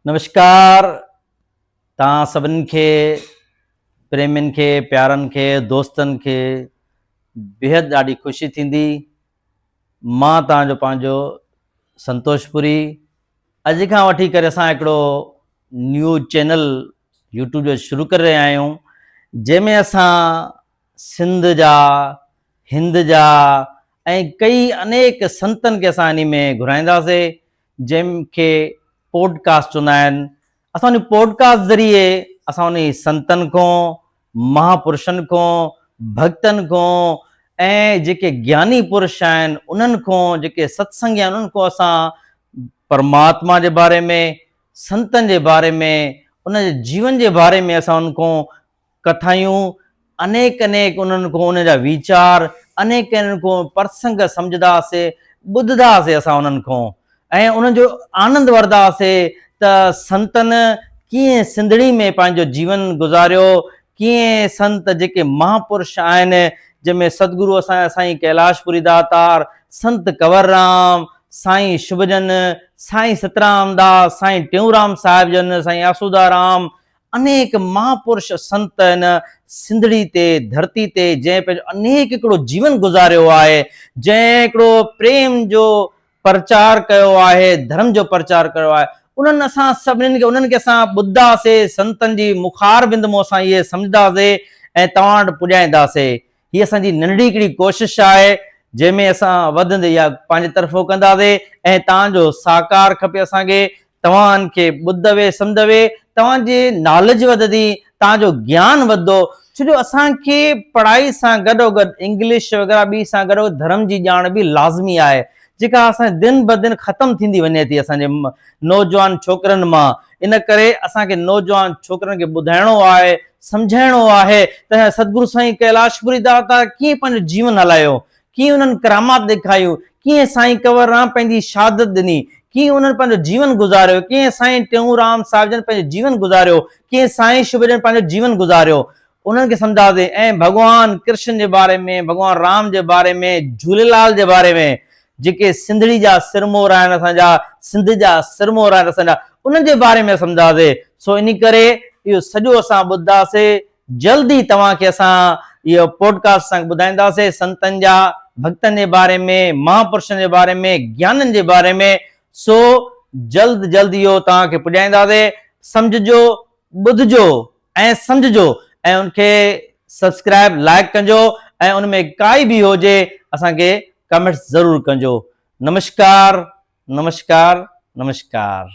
नमस्कार। तव्हां सभिनी खे प्रेमियुनि खे प्यारनि खे दोस्तनि खे बेहद ॾाढी ख़ुशी थींदी। मां तव्हांजो पंहिंजो संतोषपुरी। अॼु खां वठी करे असां हिकिड़ो न्यूज़ चैनल यूट्यूब जो शुरू करे रहिया आहियूं, जंहिंमें असां सिंध जा हिंद जा ऐं कई अनेक संतनि खे असां इन में घुराईंदासीं, जंहिंखे पॉडकास्ट चवंदा आहिनि। असां उन पॉडकास्ट ज़रिए असां उन संतनि खां, महापुरुषनि खां, भक्तनि खां ऐं जेके ज्ञानी पुरुष आहिनि उन्हनि खां, जेके सत्संगी आहिनि उन्हनि खां असां परमात्मा जे बारे में, संतनि जे बारे में, उन जे जीवन जे बारे में असां उन खां कथायूं अनेक उन्हनि खां उन जा वीचार अनेक खां प्रसंग सम्झंदासीं, ॿुधंदासीं असां उन्हनि खां ऐं उन्हनि जो आनंद वठंदासीं त संतनि कीअं सिंधड़ी में पंहिंजो जीवन गुज़ारियो, कीअं संत जेके महापुरुष आहिनि, जंहिंमें सतगुरु असांजा साईं कैलाशपुरी दातार, संत कंवरराम, साईं शुभजन, साईं सतराम दास, साईं टेऊंराम साहिब जन, साईं आसूदाराम, अनेक महापुरुष संत आहिनि सिंधड़ी ते, धरती ते, जंहिं पंहिंजो अनेक हिकिड़ो जीवन गुज़ारियो आहे, जंहिं हिकिड़ो प्रेम जो प्रचार कयो आहे, धर्म जो प्रचार कयो आहे। उन्हनि असां सभिनीनि खे उन्हनि खे असां ॿुधंदासीं, संतनि जी मुखार बिंद मां असां इहे सम्झंदासीं ऐं तव्हां वटि पुॼाईंदासीं। हीअ असांजी नंढड़ी हिकिड़ी कोशिशि आहे, जंहिंमें असां वधंदे या पंहिंजे तरफ़ो कंदासीं ऐं तव्हांजो साकार खपे असांखे। तव्हां खे ॿुधवे सम्झवे, तव्हांजे नॉलेज वधंदी, तव्हांजो ज्ञान वधंदो। छो जो असांखे पढ़ाई सां गॾोगॾु इंग्लिश वग़ैरह ॿी सां गॾोगॾु धर्म जी ॼाण बि लाज़मी आहे, जेका असांजे दिन ब दिन ख़तम थींदी वञे थी असांजे नौजवान छोकिरनि मां। इन करे असांखे नौजवान छोकिरनि खे ॿुधाइणो आहे, सम्झाइणो आहे त सतगुरु साईं कैलाशपुरी दाता कीअं पंहिंजो जीवन हलायो, कीअं उन्हनि करामात ॾेखारियूं, कीअं साईं कंवरराम पंहिंजी शहादत ॾिनी, कीअं उन्हनि पंहिंजो जीवन गुज़ारियो, कीअं साईं टेऊंराम साहिब जन पंहिंजो जीवन गुज़ारियो, कीअं साईं शुभजन पंहिंजो जीवन गुज़ारियो। उन्हनि खे सम्झासीं ऐं भॻवान कृष्ण जे बारे में, भॻवान राम जे बारे में, झूलेलाल जे बारे में, जेके सिंधड़ी जा सिरमौर आहिनि, असांजा सिंध जा सिरमौर आहिनि असांजा, उन्हनि जे बारे में सम्झासीं। सो इन करे इहो सॼो असां ॿुधंदासीं। जल्दी तव्हांखे असां इहो पॉडकास्ट असां ॿुधाईंदासीं संतनि जा, भक्तनि जे बारे में, महापुरुषनि जे बारे में, ज्ञाननि जे बारे में। सो जल्द इहो तव्हांखे पुॼाईंदासीं। सम्झजो, ॿुधजो ऐं सम्झजो ऐं उनखे सब्सक्राइब, लाइक कजो ऐं उनमें काई बि हुजे असांखे कमेंट्स ज़रूर कजो। नमस्कार, नमस्कार, नमस्कार।